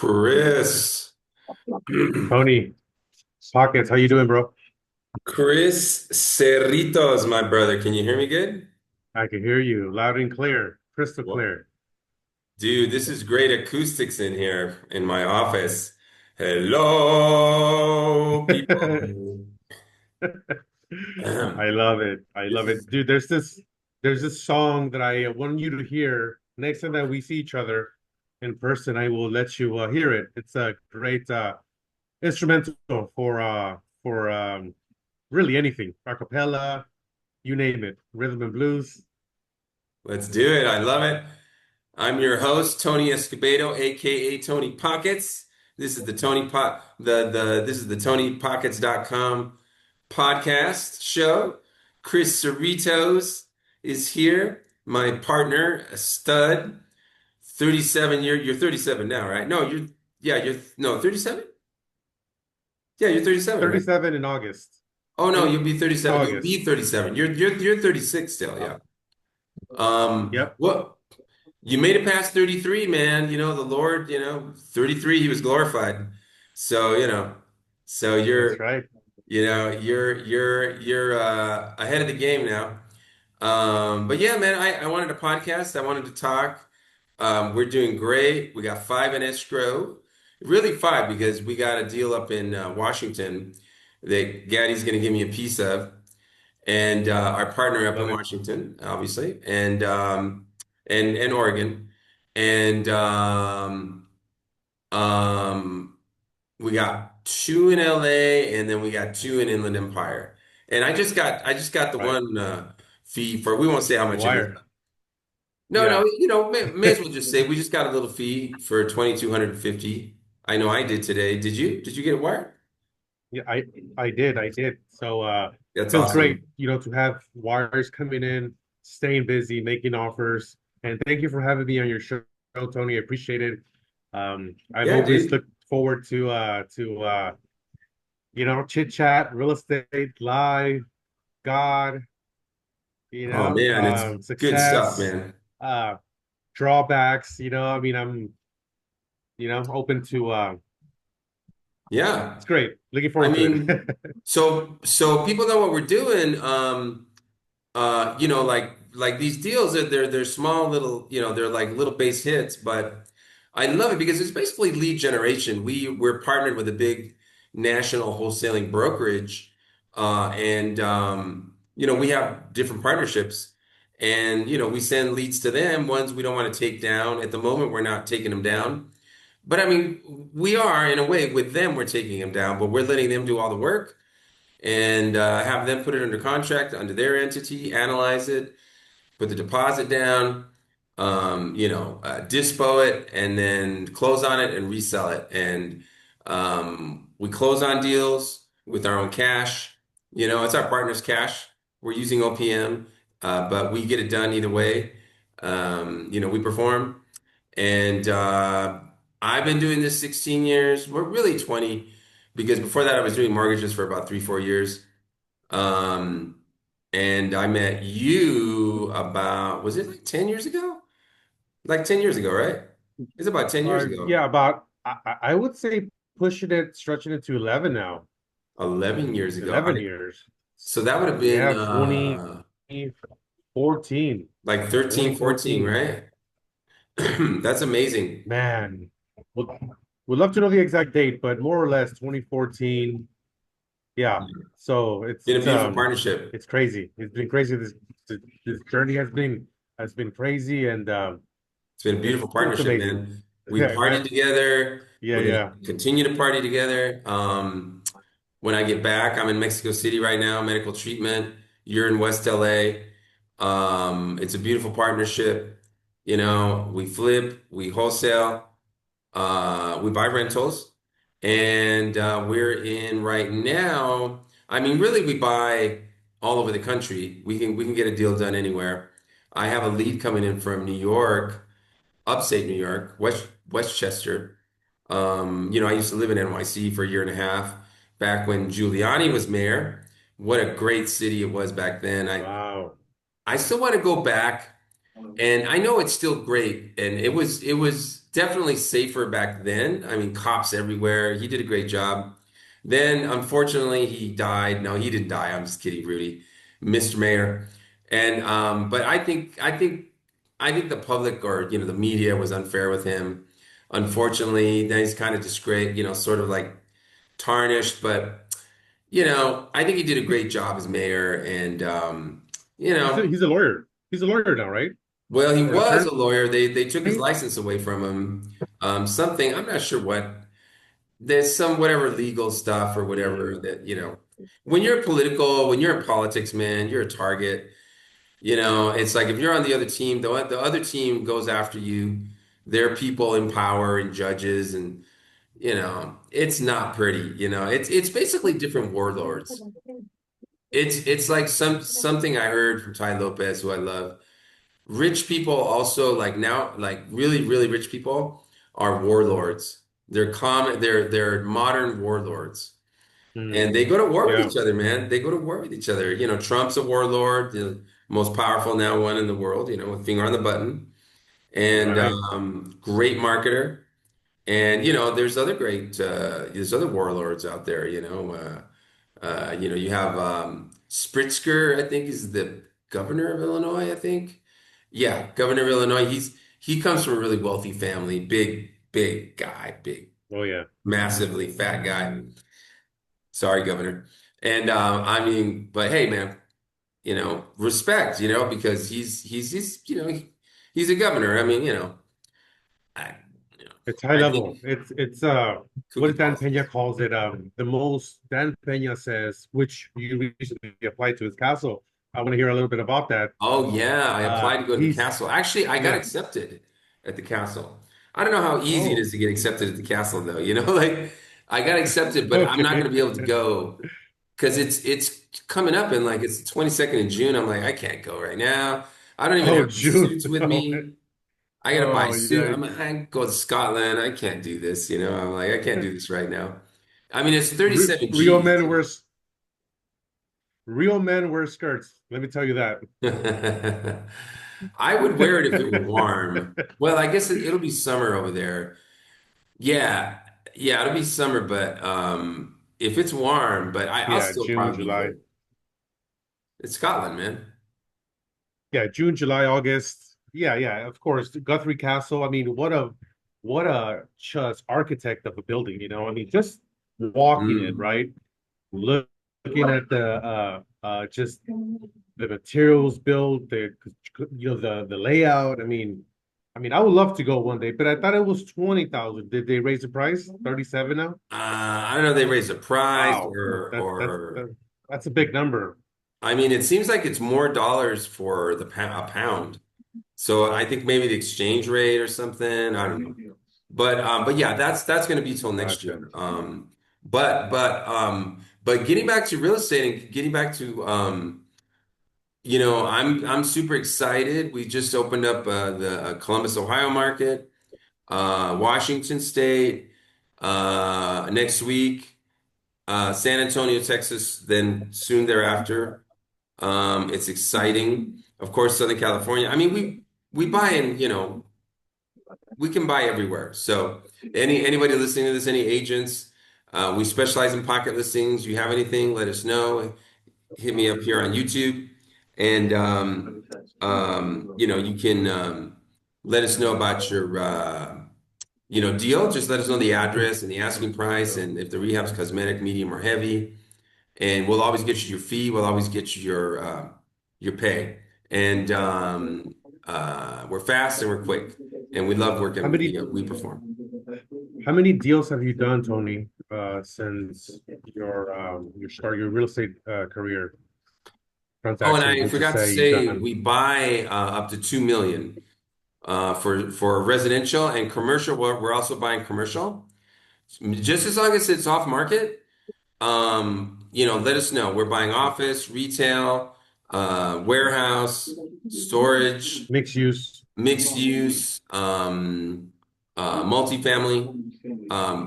Chris. Tony, Pockets, how you doing, bro? Chris Cerritos, my brother. Can you hear me good? I can hear you loud and clear, crystal What? clear. Dude, this is great acoustics in here in my office. Hello, people. I love it. I This love is it. Dude, there's this song that I want you to hear. Next time that we see each other in person, I will let you hear it. It's a great instrumental for really anything. A cappella, you name it. Rhythm and blues. Let's do it. I love it. I'm your host, Tony Escobedo, aka Tony Pockets. This is the this is the TonyPockets.com podcast show. Chris Cerritos is here, my partner, a stud, 37 you're 37 now, right? No, you're no 37? Yeah, you're 37, right? 37 in August. Oh no, In you'll be 37. You'll August. be 37. You're 36 still, Uh, yeah. yep. What you made it past 33, man. You know, the Lord, 33, he was glorified. So, so That's right. you're ahead of the game now. But yeah, man, I wanted a podcast. I wanted to talk. We're doing great. We got five in escrow, really five because we got a deal up in Washington that Gaddy's going to give me a piece of, and our partner up in Love it. Washington, obviously, and Oregon, and um, we got two in LA, and then we got two in Inland Empire. And I just got the Right. one fee for, we won't say how The much it is. Wire. No, no, Yeah. may as well just say we just got a little fee for 2,250. I know I did today. Did you? Did you get it wired? Yeah, I did. So That's feels great, awesome. to have wires coming in, staying busy, making offers. And thank you for having me on your show, Tony. I appreciate it. I've Yeah, always dude. looked forward to chit chat, real estate, live, God, Oh man, it's good stuff, success, man. uh drawbacks, I mean, I'm, open to Yeah. it's great. Looking I forward to mean, it. so people know what we're doing. Like these deals that they're small little, they're like little base hits, but I love it because it's basically lead generation. We're partnered with a big national wholesaling brokerage, and we have different partnerships, and we send leads to them. Ones we don't want to take down at the moment. We're not taking them down. But I mean, we are in a way with them, we're taking them down, but we're letting them do all the work and have them put it under contract under their entity, analyze it, put the deposit down, dispo it, and then close on it and resell it. And we close on deals with our own cash. It's our partner's cash. We're using OPM, but we get it done either way. We perform. And I've been doing this 16 years. We're really 20 because before that I was doing mortgages for about 3, 4 years. Um, and I met you about, was it like 10 years ago? Like 10 years ago, right? It's about 10 years ago. Yeah, about I would say pushing it, stretching it to 11 now. 11 years ago. 11 years. So that would have been Yeah, 2014. like 13, 14, 2014. right? That's amazing. Man, would would love to know the exact date, but more or less 2014. Yeah. So Been a beautiful partnership. it's crazy. It's been crazy. This journey has been crazy, and It's been a beautiful it's partnership, amazing. man. We Yeah, partied man. together. Yeah, We're yeah. gonna continue to party together. When I get back, I'm in Mexico City right now, medical treatment. You're in West LA. It's a beautiful partnership. We flip, we wholesale, we buy rentals, and we're in right now. I mean, really, we buy all over the country. We can get a deal done anywhere. I have a lead coming in from New York, upstate New York, Westchester. I used to live in NYC for a year and a half back when Giuliani was mayor. What a great city it was back then. Wow. I still want to go back, and I know it's still great. And it was definitely safer back then. I mean, cops everywhere. He did a great job. Then, unfortunately, he died. No, he didn't die. I'm just kidding, Rudy, Mr. Mayor. And but I think the public or the media was unfair with him. Unfortunately, then he's kind of disgraced, sort of like tarnished. But I think he did a great job as mayor. And you know. He's a lawyer. He's a lawyer now, right? Well, he Or an was attorney? a lawyer. They took his license away from him. Something I'm not sure what. There's some whatever legal stuff or whatever Mm, that when you're in politics, man, you're a target. It's like if you're on the other team, the other team goes after you. They're people in power and judges, and it's not pretty. It's basically different warlords. It's like something I heard from Ty Lopez, who I love. Rich people also like now, like really, really rich people are warlords. They're modern warlords. mm, And they go to war with yeah, each other, man. They go to war with each other. Trump's a warlord, the most powerful now one in the world, with finger on the button. And right. great marketer. And there's other warlords out there, you have Spritzker, I think, is the governor of Illinois, I think. Yeah, governor of Illinois. He comes from a really wealthy family, big, big guy, big, Oh yeah. massively fat guy. Sorry, governor. And I mean, but hey, man, respect, because he's a governor. I mean, I, It's high I think level. It's cookie what Dan politics. Pena calls it the most Dan Pena says, which you recently applied to his castle. I want to hear a little bit about that. Oh yeah, I applied to go to the He's castle. Actually, I got yeah. accepted at the castle. I don't know how easy it Oh, is to get accepted at the castle though. Like I got accepted, but I'm not going okay. to be able to go because it's coming up in like it's the 22nd of June. I'm like I can't go right now. I don't even Oh, have any June. suits with me. I got to buy a Oh, suit. yeah. I go to Scotland. I can't do this. I'm like I can't do this right now. I mean, it's 37 Real G's. men wear real men wear skirts. Let me tell you that. I would wear it if it were warm. Well, I guess it'll be summer over there. Yeah, yeah, it'll be summer, but if it's warm, but I'll Yeah, still June, probably wear July. it. It's Scotland, man. Yeah, June, July, August. Yeah, yeah, of course. Guthrie Castle. I mean, what a just architect of a building, you know? I mean, just walking it, Mm. right? Looking at the just the materials built, the layout. I mean, I would love to go one day, but I thought it was 20,000. Did they raise the price? 37 now? I don't know if they raised the price Wow. That's a big number. I mean, it seems like it's more dollars for a pound. So I think maybe the exchange rate or something. I don't know. But yeah, that's going to be till next Gotcha. year. But getting back to real estate and getting back to I'm super excited. We just opened up the Columbus, Ohio market, Washington State next week, San Antonio, Texas, then soon thereafter. It's exciting. Of course, Southern California. I mean, we buy in, we can buy everywhere. So anybody listening to this, any agents, we specialize in pocket listings. You have anything, let us know. Hit me up here on YouTube, and you can let us know about your deal. Just let us know the address and the asking price, and if the rehab's cosmetic, medium, or heavy, and we'll always get you your fee. We'll always get you your pay, and we're fast and we're quick, and we love How working with many you. We perform. how many deals have you done, Tony, since your real estate career Oh, and transactions? I Would you forgot to say you've say, done? we buy up to 2 million for residential and commercial. We're also buying commercial, just as long as it's off market. Let us know. We're buying office, retail, warehouse, storage, Mixed use? mixed use, multifamily.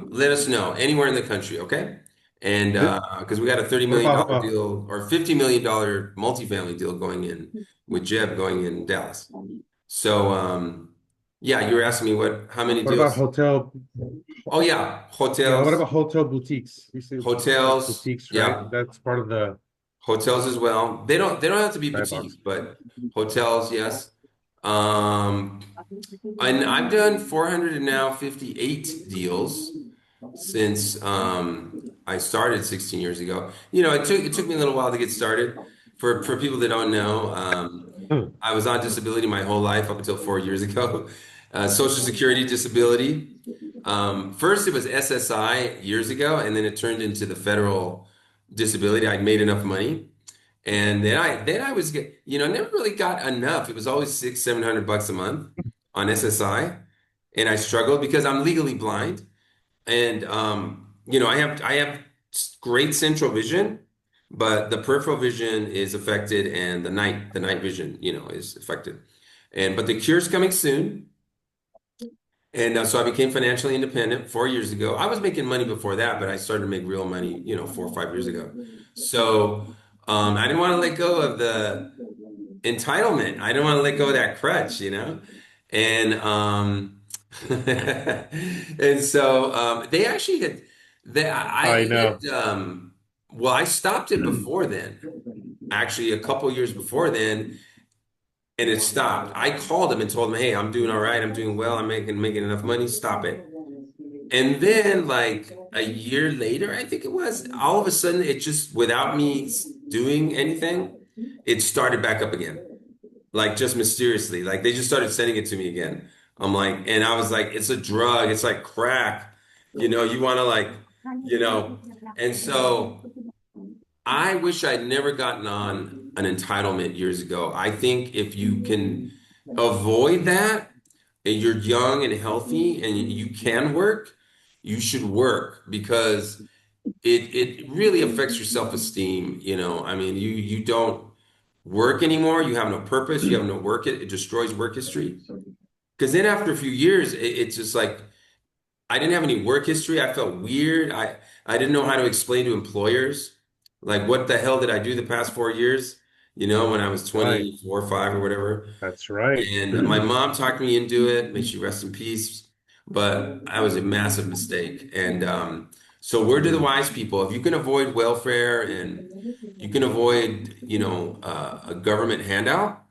Let us know anywhere in the country, okay? And Th- because we got a thirty What million about dollar deal or $50 million multifamily deal going in with Jeb going in Dallas. So Yeah, you were asking me how many What about deals? hotel? Oh yeah, Yeah, what hotels, about hotel boutiques? You say like hotels, boutiques, right? yeah, That's part of the hotels as well. They don't have to be skybox. boutiques, but hotels, yes. Um, and I've done 458 deals since I started 16 years ago. It took me a little while to get started. For people that don't know, Hmm. I was on disability my whole life up until 4 years ago. Social Security disability. First, it was SSI years ago, and then it turned into the federal disability. I'd made enough money, and then I was never really got enough. It was always 600-700 bucks a month on SSI, and I struggled because I'm legally blind, and I have great central vision, but the peripheral vision is affected, and the night vision, is affected. But the cure's coming soon. And so I became financially independent 4 years ago. I was making money before that, but I started to make real money, 4 or 5 years ago. So I didn't want to let go of the entitlement. I didn't want to let go of that crutch. And and so they actually I I know. had well, I stopped it before then. Actually, a couple years before then, and it stopped. I called them and told them, "Hey, I'm doing all right. I'm doing well. I'm making enough money. Stop it." And then, like a year later, I think it was, all of a sudden, it just, without me doing anything, it started back up again. Like just mysteriously. Like they just started sending it to me again. And I was like, it's a drug. It's like crack. You want to you know. And so I wish I'd never gotten on an entitlement years ago. I think if you can avoid that, and you're young and healthy and you can work, you should work because it really affects your self-esteem. I mean, you don't work anymore, you have no purpose, you have no work, it destroys work history. Because then after a few years, it's just like I didn't have any work history. I felt weird. I didn't know how to explain to employers, like, what the hell did I do the past 4 years, when I was Right. 24 or 5 or whatever. That's right. And my mom talked me into it. May she rest in peace. But I was a massive mistake. And so word to the wise people, if you can avoid welfare and you can avoid, a government handout,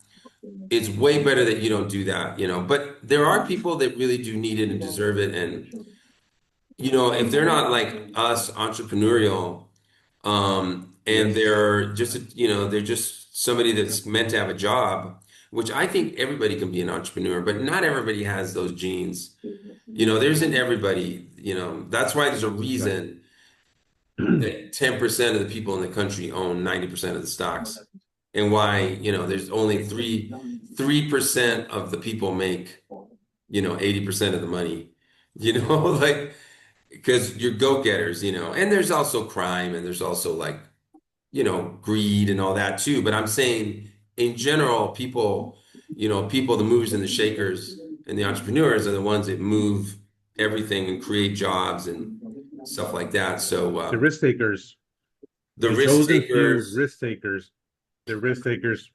it's way better that you don't do that. But there are people that really do need it and deserve it. And, if they're not like us, entrepreneurial, and Yes. they're just somebody that's meant to have a job, which I think everybody can be an entrepreneur, but not everybody has those genes. There isn't everybody, that's why there's a Right. reason that 10% of the people in the country own 90% of the stocks. And why, there's only 3% of the people make, 80% of the money. Like, because you're go-getters, and there's also crime, and there's also, like, greed and all that too. But I'm saying in general, people, the movers and the shakers and the entrepreneurs are the ones that move everything and create jobs and stuff like that. So The risk takers, the the risk chosen few takers. risk takers, the risk takers.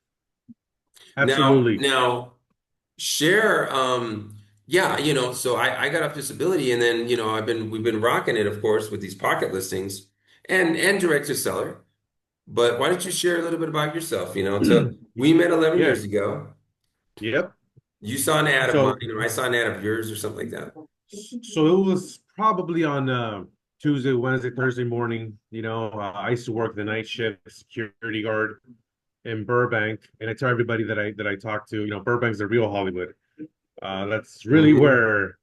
Now, Absolutely. now share, yeah, so I got off disability, and then, we've been rocking it, of course, with these pocket listings and direct to seller. But why don't you share a little bit about yourself? So we met 11 Yeah. years ago. Yep. You saw an ad of mine, So or I saw an ad of yours, or something like that. so it was probably on Tuesday, Wednesday, Thursday morning. I used to work the night shift security guard in Burbank, and I tell everybody that I talk to, Burbank's the real Hollywood. That's really Hmm. where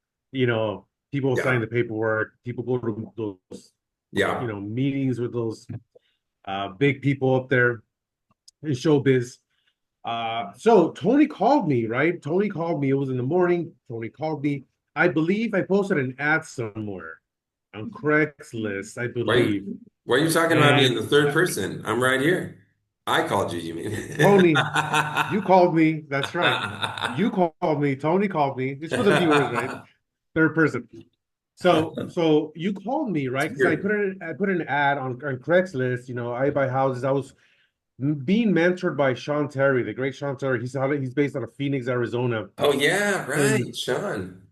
people sign Yeah, the paperwork, people go to those yeah, meetings with those big people up there in showbiz. So Tony called me, right? Tony called me. It was in the morning. Tony called me. I believe I posted an ad somewhere on Craigslist, I Why, believe. why are you talking about me in And the third person? I'm right here. I called you, you mean? Tony, you called me. That's right. You called me. Tony called me. It's for the viewers, right? Third person. So you called me, right? It's Because I weird. put an ad on Craigslist. I buy houses. being mentored by Sean Terry, the great Sean Terry. He's based out of Phoenix, Arizona, Oh yeah, and right. Sean.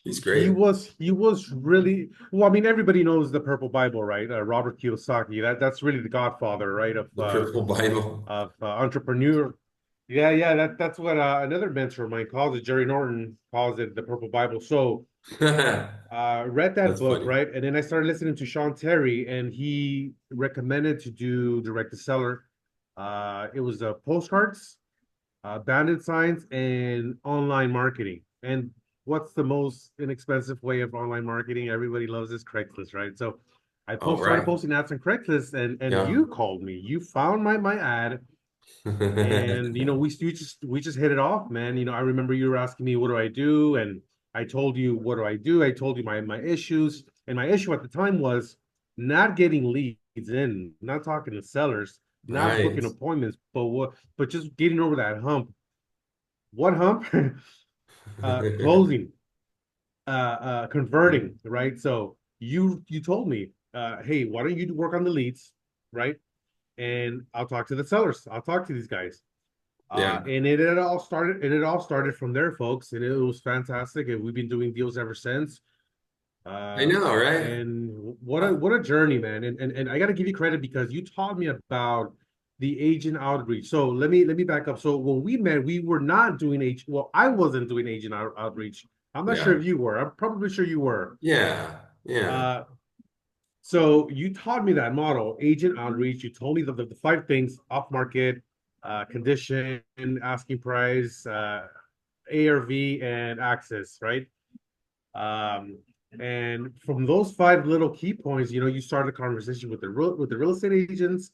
He's he great. was he was really well. I mean, everybody knows the Purple Bible, right? Robert Kiyosaki. That's really the godfather, right, The Purple Bible. of entrepreneur. Yeah, yeah. That's what another mentor of mine calls it. Jerry Norton calls it the Purple Bible. So read that That's book, funny. right? And then I started listening to Sean Terry, and he recommended to do direct to seller. It was postcards, bandit signs, and online marketing. And what's the most inexpensive way of online marketing? Everybody loves this Craigslist, right? So Oh, started right. posting ads on Craigslist, and Yeah. you called me. You found my ad, and we just hit it off, man. I remember you were asking me what do I do, and I told you what do I do. I told you my issues, and my issue at the time was not getting leads in, not talking to sellers, not Right. booking appointments, but just getting over that hump. What hump? Closing, converting, right? So you told me, hey, why don't you work on the leads, right? And I'll talk to the sellers. I'll talk to these guys. Yeah. And it all started from there, folks, and it was fantastic. And we've been doing deals ever since. I Uh, know, right? and what a Uh, what a journey, man. And I got to give you credit because you taught me about the agent outreach. So let me back up. So when we met, we were not doing well, I wasn't doing agent outreach. I'm not sure yeah. if you were. I'm probably sure you were. Yeah. Yeah. Uh, so you taught me that model, agent outreach. You told me the five things: off market, condition, asking price, ARV, and access, right? Um, and from those five little key points, you started a conversation with the real estate agents,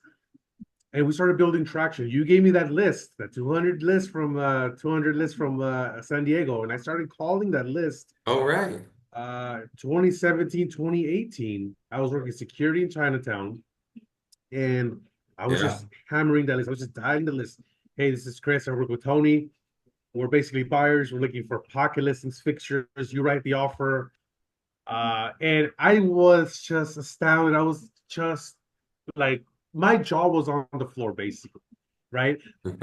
and we started building traction. You gave me that list, that 200 list from San Diego, and I started calling that list. Oh, right. 2017, 2018, I was working security in Chinatown, and I was Yeah. just hammering that list. I was just dialing the list. Hey, this is Chris. I work with Tony. We're basically buyers. We're looking for pocket listings, fixtures. You write the offer. And I was just astounded. I was just like, my jaw was on the floor, basically, right?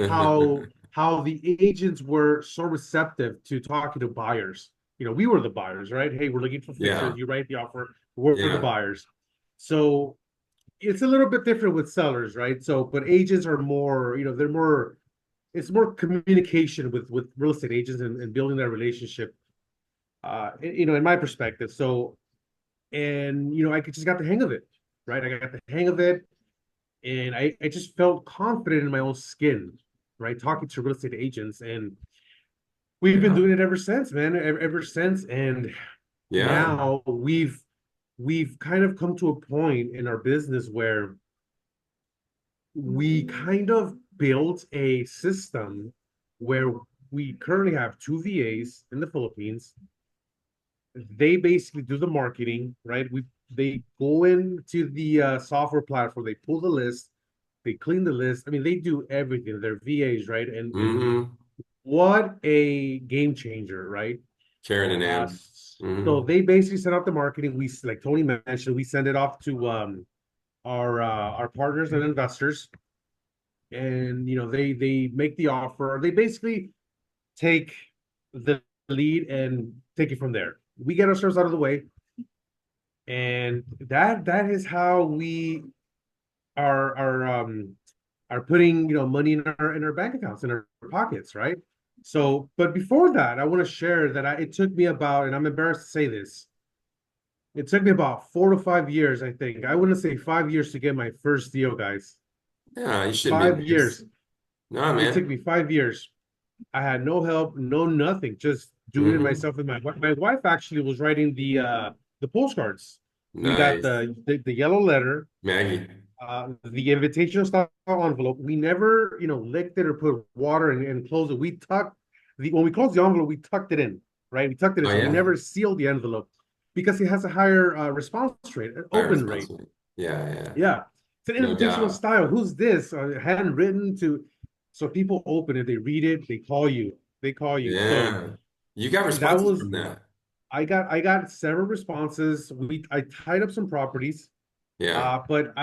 How the agents were so receptive to talking to buyers. We were the buyers, right? Hey, we're looking for fixtures. Yeah. You write the offer. We're the Yeah. buyers. So it's a little bit different with sellers, right? So, but agents are more, they're more. It's more communication with real estate agents and building that relationship. In my perspective. So, and I just got the hang of it, right? I got the hang of it, and I just felt confident in my own skin, right? Talking to real estate agents, and we've been Yeah. doing it ever since, man. Ever since, and Yeah. now we've kind of come to a point in our business where we kind of built a system where we currently have two VAs in the Philippines. They basically do the marketing, right? They go into the software platform, they pull the list, they clean the list. I mean, they do everything. They're VAs, right? And Mm-hmm. what a game changer, right? Karen and Uh, Ann. so Mm-hmm. they basically set up the marketing. Like Tony mentioned, we send it off to our partners and investors, and they make the offer. They basically take the lead and take it from there. We get ourselves out of the way, and that is how we are putting money in our bank accounts, in our pockets, right? So, but before that, I want to share that it took me about, and I'm embarrassed to say this, it took me about 4 to 5 years. I think I wouldn't say 5 years to get my first deal, guys. Yeah, you shouldn't be 5 years. embarrassed. No, It took man. me 5 years. I had no help, no nothing, just doing it Mm-hmm. myself. And my wife actually was writing the postcards. We got Nice. the yellow letter, Maggie. the invitational style envelope. We never, licked it or put water and closed it. We tucked when we closed the envelope, we tucked it in, right? We tucked it in, Oh, so we yeah. never sealed the envelope because it has a higher response rate, an Higher open rate. responsibility. Yeah, yeah. Yeah, it's an No invitational doubt. style. Who's this? Handwritten to, so people open it, they read it, they call you, they call you. So Yeah. You got that responses was from that. I got several responses. I tied up some properties, Yeah. but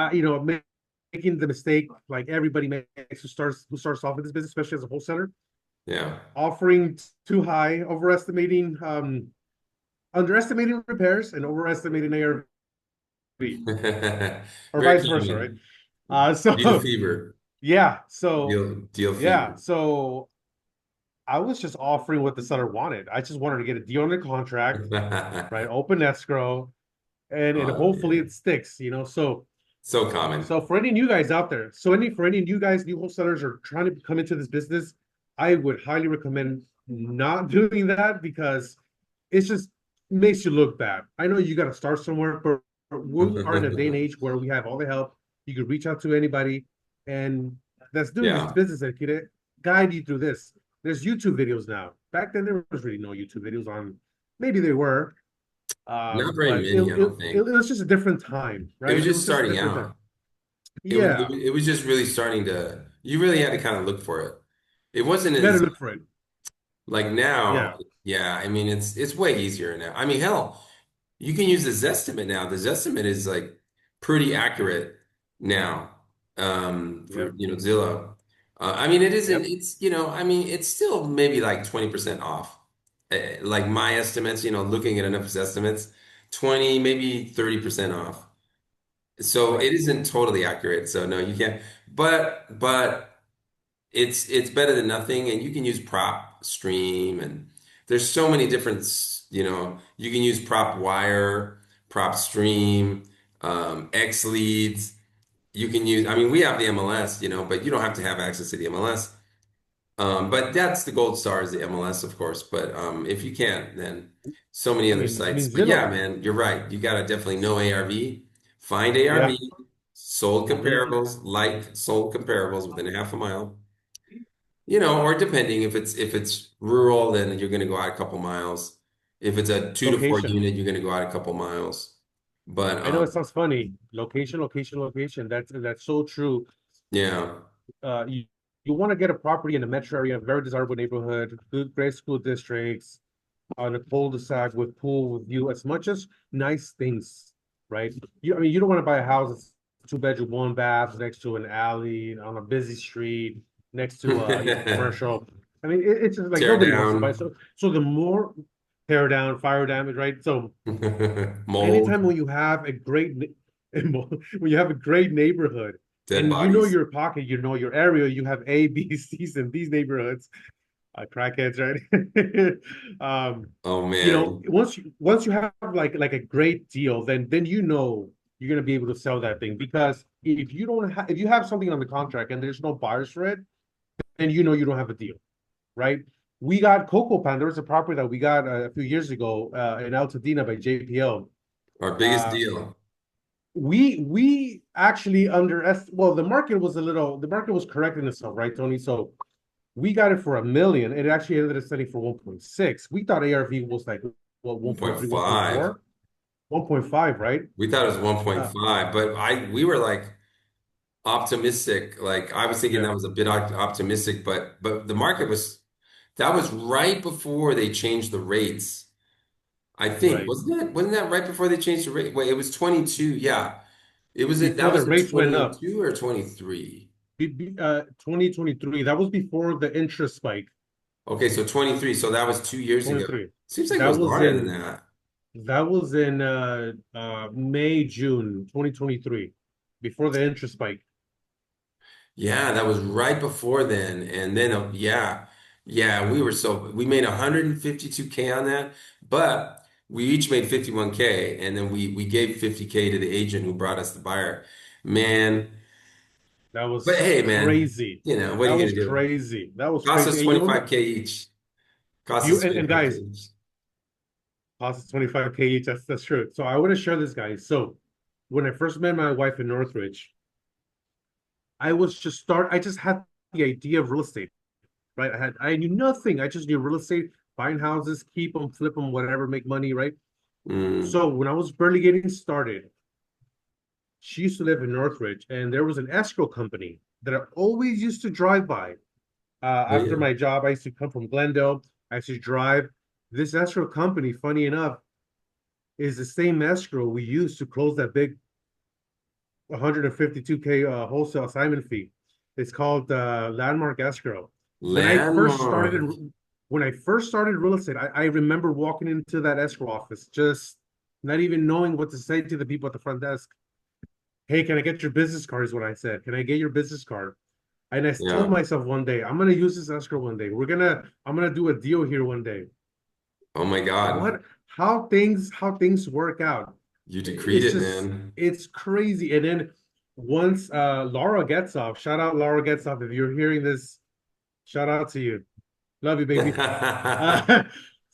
making the mistake like everybody makes who starts off in this business, especially as a wholesaler, Yeah. offering too high, underestimating repairs and overestimating ARV, or Very vice versa, right? common. Deal So fever. yeah, so Deal yeah, fever. so I was just offering what the seller wanted. I just wanted to get a deal on the contract, right? Open escrow, and Oh hopefully man. it sticks. So So common. so for any new guys out there, for any new guys, new wholesalers are trying to come into this business, I would highly recommend not doing that because it's just makes you look bad. I know you got to start somewhere, but we are in a day and age where we have all the help. You can reach out to anybody, and that's doing this Yeah. business that could guide you through this. There's YouTube videos now. Back then, there was really no YouTube videos on. Maybe they were, Not very but many, I don't it think. was just a different time, It right? was It just was just a starting different time. out. Yeah, It was just really starting to, you really had to kind of look for it. It wasn't you got to as look for it. like now, Yeah, yeah, I mean it's way easier now. I mean, hell, you can use the Zestimate now. The Zestimate is like pretty accurate now, for yep, Zillow. I mean it isn't, yep, it's I mean it's still maybe like 20% off. Like my estimates, looking at enough estimates, 20, maybe 30% off. So right. it isn't totally accurate. So no, you can't. But it's better than nothing, and you can use prop stream, and there's so many different. You can use prop wire, prop stream, X leads. You can use. I mean, we have the MLS, but you don't have to have access to the MLS. But that's the gold star is the MLS, of course. But if you can't, then so many other I sites. mean But yeah, Zillow. man, you're right. You got to definitely know ARV, find ARV, Yeah. sold Hmm. comparables, like sold comparables within a half a mile. Or depending if it's rural, then you're going to go out a couple miles. If it's a 2 to 4 Location. unit, you're going to go out a couple miles. But I know it sounds funny. Location, location, location. That's so true. yeah, You want to get a property in a metro area, a very desirable neighborhood, good, great school districts, on a cul-de-sac with pool with view, as much as nice things, right? I mean, you don't want to buy a house that's 2 bedroom, 1 bath next to an alley on a busy street, next to commercial. I mean, it's just like tear nobody wants to buy. down, So the more tear down, fire damage, right? So anytime mold, when you have a great when you have a great neighborhood dead and you know bodies. your pocket, you know your area, you have A, B, C's in these neighborhoods, crackheads, right? Oh man. Once you have like a great deal, then you're gonna be able to sell that thing because if you have something on the contract and there's no buyers for it, then you don't have a deal, right? We got Coco Pan. There was a property that we got a few years ago in Altadena by JPL. Our biggest Uh, deal. we actually well, the market was correcting itself, right, Tony? So we got it for 1 million. It actually ended up selling for 1.6. We thought ARV was like what 1.3, 1.5. 1.4, 1.5, right? We thought it was Uh, 1.5, but we were like optimistic. Like I was thinking yeah, that was a bit optimistic, but the market was that was right before they changed the rates. I think right. wasn't that right before they changed the rate? Wait, it was 22. Yeah. Before That the was in rates went up, 22 or 23. 2023. That was before the interest spike. Okay, so 23. So that was 2 years ago. 23. Seems like it That was was longer than in that. that was in May, June 2023, before the interest spike. Yeah, that was right before then. And then, yeah, yeah, we made 152K on that, but we each made 51K. And then we gave 50K to the agent who brought us the buyer. Man, That but was hey, man, crazy. what are That you was gonna do? crazy. That was Cost us crazy. And 25K each. Cost you us and 25K guys, each. cost us 25K each. That's true. So I want to share this, guys. So when I first met my wife in Northridge, I just had the idea of real estate, right? I knew nothing. I just knew real estate, buying houses, keep them, flip them, whatever, make money, right? Mm, So when I was barely getting started, she used to live in Northridge, and there was an escrow company that I always used to drive by. oh After yeah. my job, I used to come from Glendale. I used to drive. This escrow company, funny enough, is the same escrow we used to close that big 152K wholesale assignment fee. It's called Landmark Escrow. When I first started Landmark. when I first started real estate, I remember walking into that escrow office, just not even knowing what to say to the people at the front desk. Hey, can I get your business card? Is what I said. Can I get your business card? And I told Yeah. myself one day, I'm gonna use this escrow one day. I'm gonna do a deal here one day. Oh my God. What how things work out. You decreed It's it, just man. it's crazy. And then once Laura gets off, shout out Laura gets off. If you're hearing this, shout out to you. Love you, baby. Uh,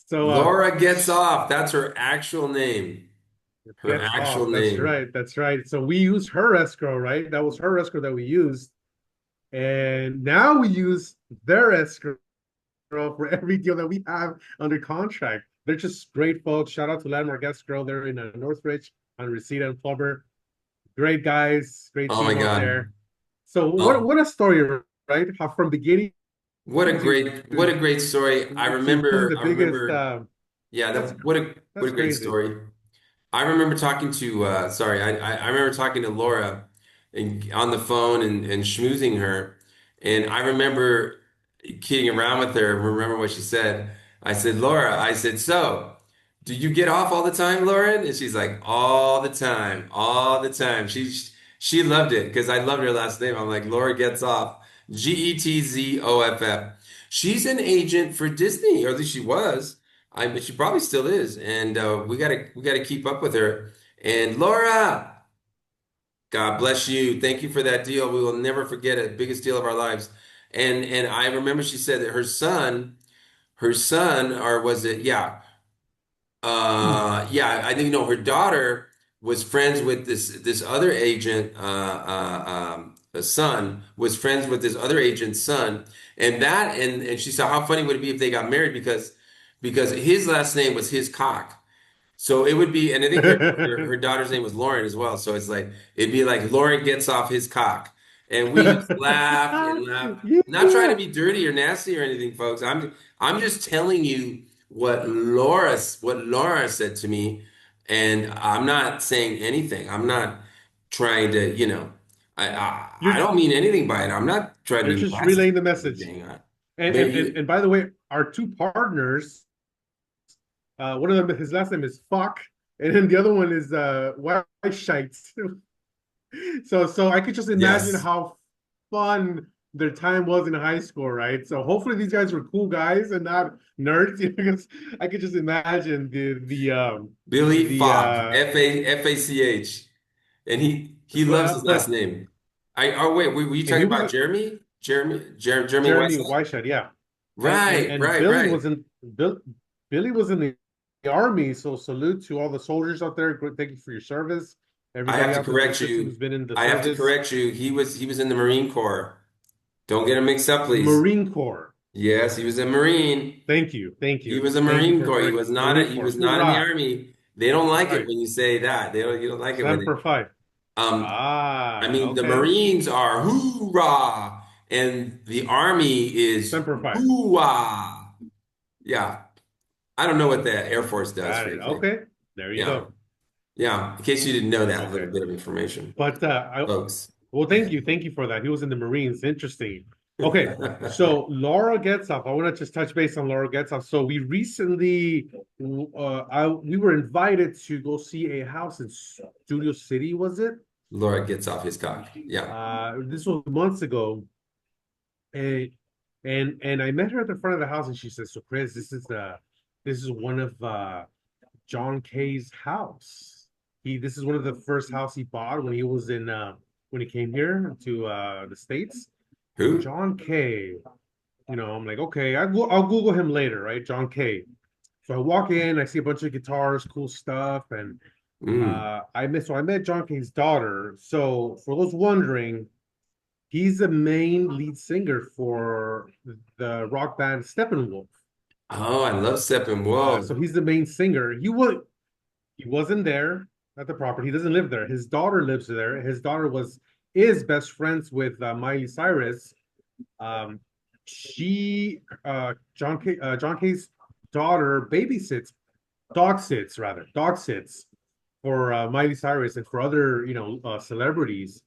so Laura gets off. That's her actual name. Her gets actual off. That's name. right. That's right. So we use her escrow, right? That was her escrow that we used. And now we use their escrow for every deal that we have under contract. They're just great folks. Shout out to Landmark Escrow. They're in Northridge on Reseda and Plumber. Great guys, great Oh my team out God. there. So Oh, what a story, right? How from beginning what a great story. to the I biggest. remember, yeah, That's what that's a great crazy. story. I remember talking to sorry, I remember talking to Laura and on the phone and schmoozing her. And I remember kidding around with her. Remember what she said? I said, Laura, I said, so do you get off all the time, Lauren? And she's like, all the time, all the time. She loved it because I loved her last name. I'm like, Laura gets off. Getzoff. She's an agent for Disney, or at least she was. But she probably still is, and we gotta keep up with her. And Laura, God bless you. Thank you for that deal. We will never forget it. Biggest deal of our lives. And I remember she said that her son, or was it? Yeah, yeah. I think no. Her daughter was friends with this other agent. The son was friends with this other agent's son, and she said how funny would it be if they got married because his last name was his cock. So it would be, and I think her daughter's name was Lauren as well. So it's like it'd be like Lauren gets off his cock, and we just laughed and laughed. Not trying to Yeah, be dirty or nasty or anything, folks. I'm just telling you what Laura said to me, and I'm not saying anything. I'm not trying to, I you're don't mean anything by it. I'm not trying to you're be just nasty relaying the or message. anything. And But and and, and by the way, our two partners, one of them his last name is Fuck, and then the other one is White Shites. So I could just imagine yes. how fun their time was in high school, right? So hopefully these guys were cool guys and not nerds, because I could just imagine Billy the Falk, Fach, and he loves his last but name. Oh wait, were you and he talking was about Jeremy Jeremy Whiteside? Whiteside, yeah. And Right, right. Billy was in the army, so salute to all the soldiers out there. Thank you for your service. I Everybody have to out there in the correct system you. who's been in the I have to service. correct you. He was in the Marine Corps. Don't get him mixed up, please. Marine Corps. Yes, he was a Marine. Thank you. Thank He you. was a Thank you Marine for Corps. correcting Marine He Corps. was not in the Hoorah. Army. They don't That's like it right. when you say that. You don't like it when Semper Fi. um I Ah, mean, the okay. Marines are hoorah, and the Army is Semper Fi. hoo-ah. Yeah, I don't know what the Air Force does, Got it. frankly. Okay. There you Yeah, go. yeah. In case you didn't know that little Okay. bit of information, But folks. well, thank you. Thank you for that. He was in the Marines. Interesting. Okay. So Laura Getzoff, I want to just touch base on Laura Getzoff. So we recently we were invited to go see a house in Studio City, was it? Laura gets off his cock. Yeah. This was months ago. And and I met her at the front of the house, and she says, "So Chris, this is one of John Kay's house. This is one of the first house he bought when he was in when he came here to the States. Who? John Kay. I'm like, okay, I'll Google him later, right? John Kay. So I walk in, I see a bunch of guitars, cool stuff, and Mm. I met John Kay's daughter. So for those wondering, he's the main lead singer for the rock band Steppenwolf. Oh, I love Steppenwolf. So he's the main singer. He wasn't there at the property. He doesn't live there. His daughter lives there. His daughter was is best friends with Miley Cyrus. Um, John Kay's daughter babysits, dog sits rather, dog sits for Miley Cyrus and for other celebrities.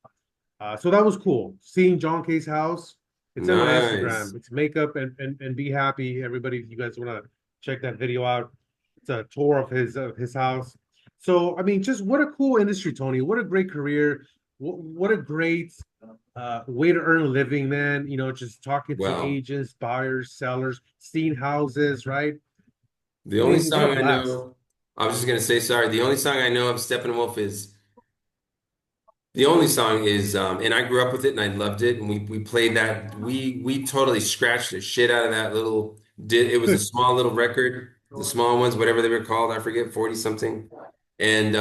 So that was cool. Seeing John K's house. It's in my Nice. Instagram. It's makeup and be happy. Everybody, if you guys want to check that video out, it's a tour of his house. So I mean, just what a cool industry, Tony. What a great career. What a great way to earn a living, man. Just talking to Well, agents, buyers, sellers, seeing houses, right? the I only mean, what a song I blast. know, I was just gonna say, sorry, the only song I know of Steppenwolf is the only song is, and I grew up with it and I loved it, and we played that. We totally scratched the shit out of that little. Did it was a small little record, the small ones, whatever they were called, I forget, 40 something, and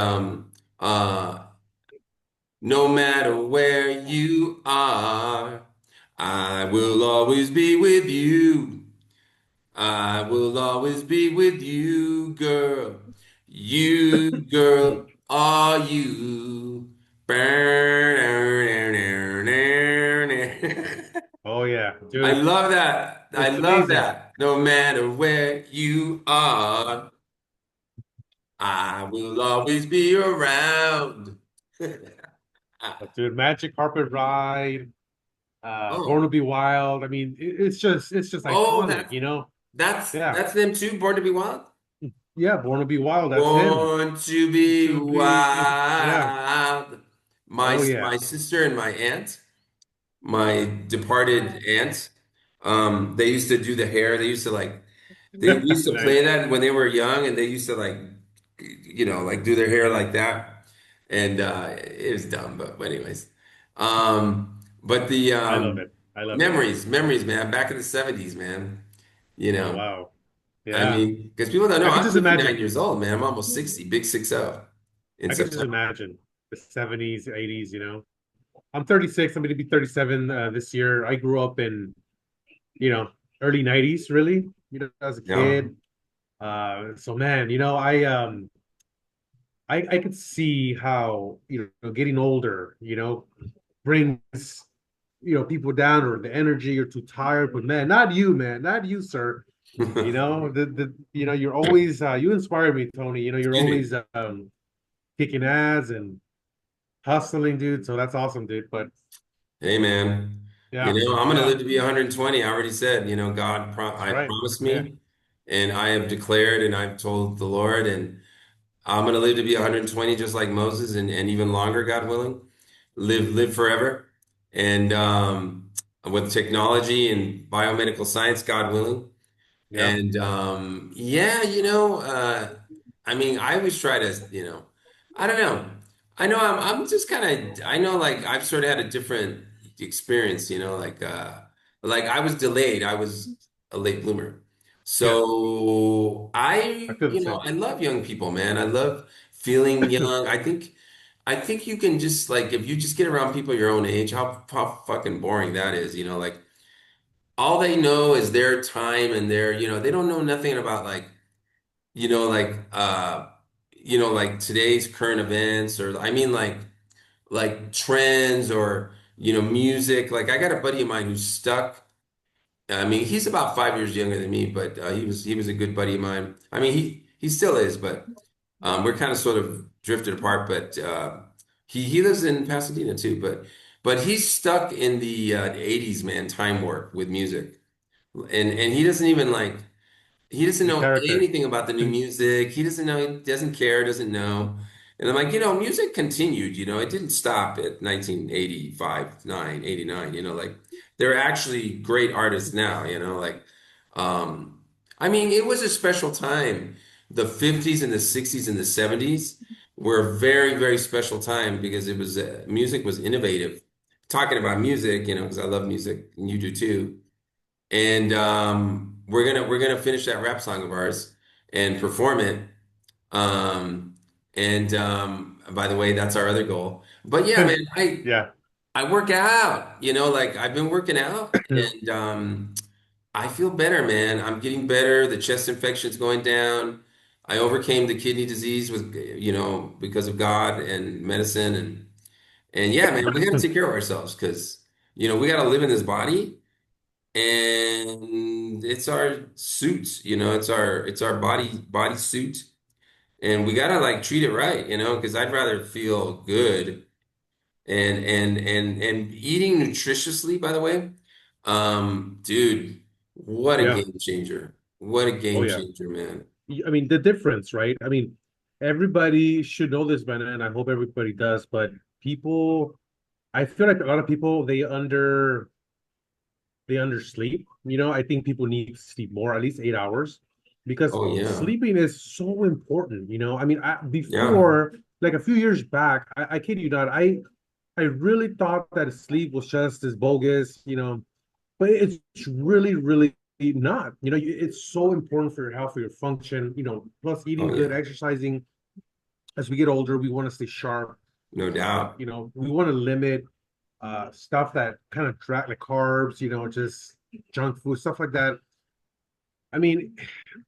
no matter where you are, I will always be with you. I will always be with you, girl. You, girl, are you. Oh yeah, I dude, love that. I it's love amazing. that. No matter where you are, I will always be around. Dude, Magic Carpet Ride, Born to Oh, Be Wild. I mean, it's just oh, iconic, that's Yeah, that's them too. Born to be wild. yeah, Born to Be Wild. That's him. Born to be To be, yeah. wild. My Oh my yeah. sister and my aunt, my departed aunt, they used to do the hair. They used to like they used to play Nice. that when they were young, and they used to like like do their hair like that, and it was dumb. But anyways, but the I love it. I love it. memories, man. Back in the '70s, man. You Oh know. wow. I Yeah. mean, because people don't know, I could I'm just 59 imagine. years old, man. I'm almost 60, big 60 in I could just September. imagine the 70s, 80s. I'm 36. I'm going to be 37 this year. I grew up in, you know, early 90s, really, as a Yeah. kid. So man, I could see how, getting older, brings, people down or the energy, you're too tired. But man, not you, sir. You're always you inspire me, Tony. You're Excuse me. always kicking ass and hustling, dude. So that's awesome, dude. But Hey, man. yeah, I'm going to yeah, live to be 120. I already said, that's I right. promised Yeah, me, and I have declared, and I've told the Lord, and I'm going to live to be 120, just like Moses, and even longer, God willing. Live forever. And with technology and biomedical science, God willing. yeah, And yeah, I mean, I always try to, I don't know. I know I'm just kind of I know like I've sort of had a different experience, like I was delayed. I was a late bloomer. yeah. So I feel the same. I love young people, man. I love feeling young. I think you can just like if you just get around people your own age, how fucking boring that is, like all they know is their time and they don't know nothing about like, you know, like, like today's current events or I mean like trends or, music. Like I got a buddy of mine who's stuck. I mean, he's about 5 years younger than me, but he was a good buddy of mine. I mean, he still is, but we're kind of sort of drifted apart. But he lives in Pasadena too, but he's stuck in the 80s, man, time warp with music. And he doesn't even like he doesn't He's a know character. anything about the new music. He doesn't know, he doesn't care, doesn't know. And I'm like, music continued, it didn't stop at 1985, 9, 89, like there are actually great artists now, like um I mean, it was a special time. The 50s and the 60s and the 70s were a very, very special time because it was music was innovative. Talking about music, because I love music and you do too. And we're gonna finish that rap song of ours and perform it. And by the way, that's our other goal. But yeah, man, Yeah. I work out. Like I've been working out, and I feel better, man. I'm getting better. The chest infection's going down. I overcame the kidney disease with because of God and medicine and yeah, man, we got to take care of ourselves because we got to live in this body and it's our suits, it's our body suit, and we gotta like treat it right, because I'd rather feel good and eating nutritiously, by the way, dude, what a Yeah. game changer. What a Oh game yeah. changer, man. I mean, the difference, right? I mean, everybody should know this by now, and I hope everybody does, but people, I feel like a lot of people, they undersleep. I think people need to sleep more, at least 8 hours, because Oh yeah. sleeping is so important. I mean, Yeah. before, like a few years back, I kid you not, I really thought that sleep was just as bogus, but it's really, really not. It's so important for your health, for your function. Plus Oh eating good, yeah. exercising. As we get older, we want to stay sharp. No doubt. We want to limit stuff that kind of drag like carbs, just junk food, stuff like that. I mean,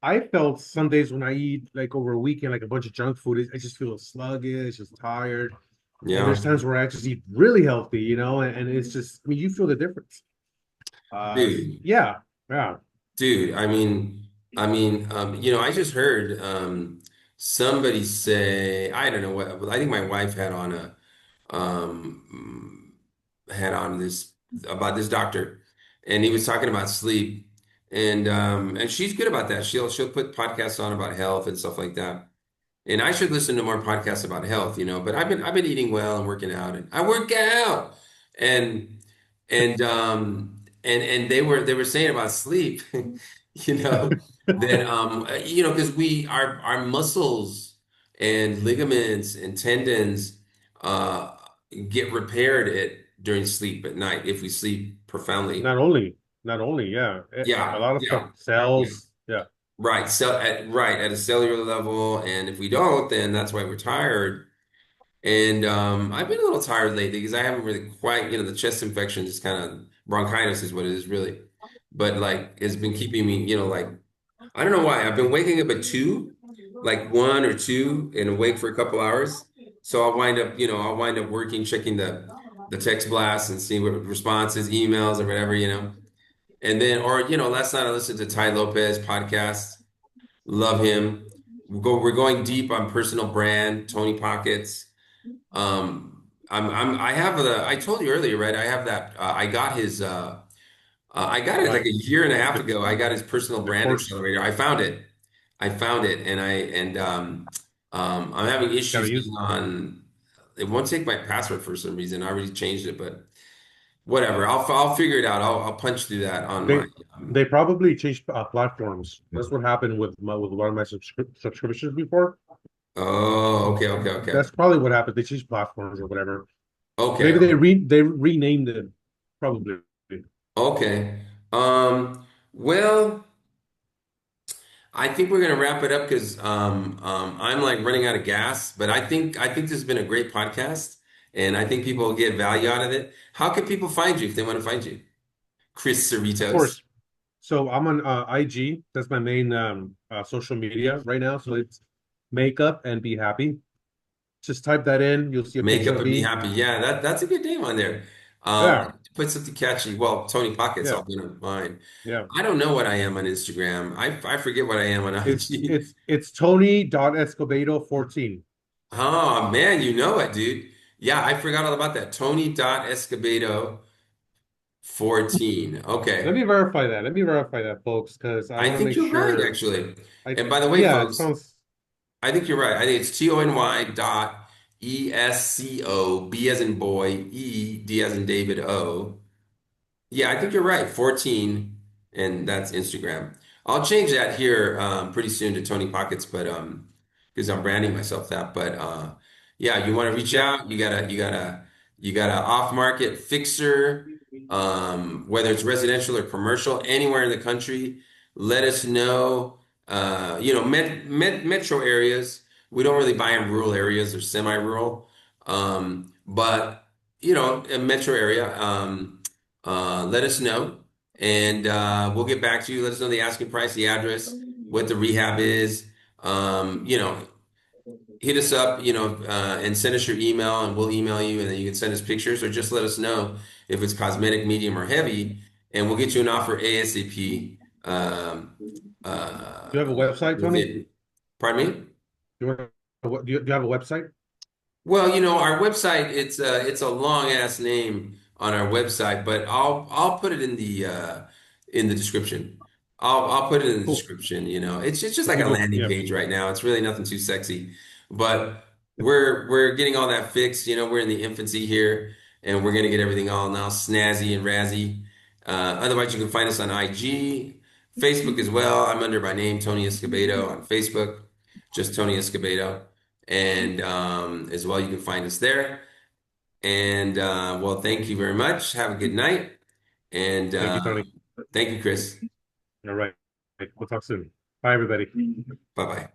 I felt some days when I eat like over a weekend, like a bunch of junk food, I just feel sluggish, just tired. And there's Yeah. times where I just eat really healthy, and it's just, I mean, you feel the difference. Dude. Yeah, yeah, Dude, I just heard somebody say, I don't know what, I think my wife um had on this about this doctor, and he was talking about sleep, and she's good about that. She'll put podcasts on about health and stuff like that. And I should listen to more podcasts about health, but I've been eating well and working out, and I work out. And and they were saying about sleep, you know, that because our muscles and ligaments and tendons uh get repaired during sleep at night if we sleep profoundly. not only, not only, yeah, a Yeah, lot of stuff, yeah. Yeah. cells, yeah. Right. So at a cellular level, and if we don't, then that's why we're tired. And I've been a little tired lately because I haven't really quite, the chest infection, just kind of bronchitis is what it is really. But like it's been keeping me, like I don't know why. I've been waking up at 2, like 1 or 2, and awake for a couple hours. So I'll wind up working, checking the text blasts and seeing what responses, emails or whatever. And then or last night I listened to Ty Lopez podcast. Love him. We're going deep on personal brand, Tony Pockets. I have I told you earlier, right? I have that. I got it like Right. a year and a half The ago. I got his personal the brand course, accelerator. I found it, and I'm having gotta issues use getting it. on. It won't take my password for some reason. I already changed it, but whatever. I'll figure it out. I'll punch through that on my. They they probably changed platforms. That's what happened with one of my subscriptions before. Oh, okay, okay, okay, That's probably what happened. They changed platforms or whatever. okay, Maybe okay. they renamed it. Probably. Okay. Well. I think we're gonna wrap it up because I'm like running out of gas. But I think this has been a great podcast, and I think people will get value out of it. How can people find you if they want to find you? Chris Of Cerritos. course. So I'm on IG. That's my main social media right now. So it's makeup and be happy. Just type that in. You'll see a Make picture up of and be me. happy. Yeah, that's a good name on there. Yeah, Put something catchy. Well, Tony Pockets, yeah, I'll put on mine. yeah. I don't know what I am on Instagram. I forget what I am on It's IG. it's it's Tony.Escobedo 14. Oh man, you know it, dude. Yeah, I forgot all about that. Tony.Escobedo 14. Let Okay. me verify that. Let me verify that, folks, because I I want to think make you're right, sure. actually. I And by the way, Yeah, it folks, sounds I think you're right. I think it's TONY.ESCO, B as in boy, D as in David O. Yeah, I think you're right. 14, and that's Instagram. I'll change that here pretty soon to Tony Pockets, but because I'm branding myself that. But yeah, you want to reach yeah. out, you got a off-market fixer, whether it's residential or commercial, anywhere in the country, let us know. Metro areas, we don't really buy in rural areas or semi-rural. But a metro area. Let us know, and we'll get back to you. Let us know the asking price, the address, what the rehab is. Um, you know, Hit us up, and send us your email, and we'll email you, and then you can send us pictures, or just let us know if it's cosmetic, medium, or heavy, and we'll get you an offer ASAP. Do you have a website, Tony? Within, pardon me? You want, do you have a website? Well, our website, it's a long ass name on our website, but I'll put it in the description. I'll put it in the Cool. description, It's just If like you a do, landing yeah. page right now. It's really nothing too sexy. But we're getting all that fixed, we're in the infancy here, and we're gonna get everything all now snazzy and razzy. Otherwise you can find us on IG, Facebook as well. I'm under my name, Tony Escobedo on Facebook, just Tony Escobedo. And as well, you can find us there. And well, thank you very much. Have a good night. And Thank you, Tony. thank you, Chris. All right. We'll talk soon. Bye, everybody. Bye bye.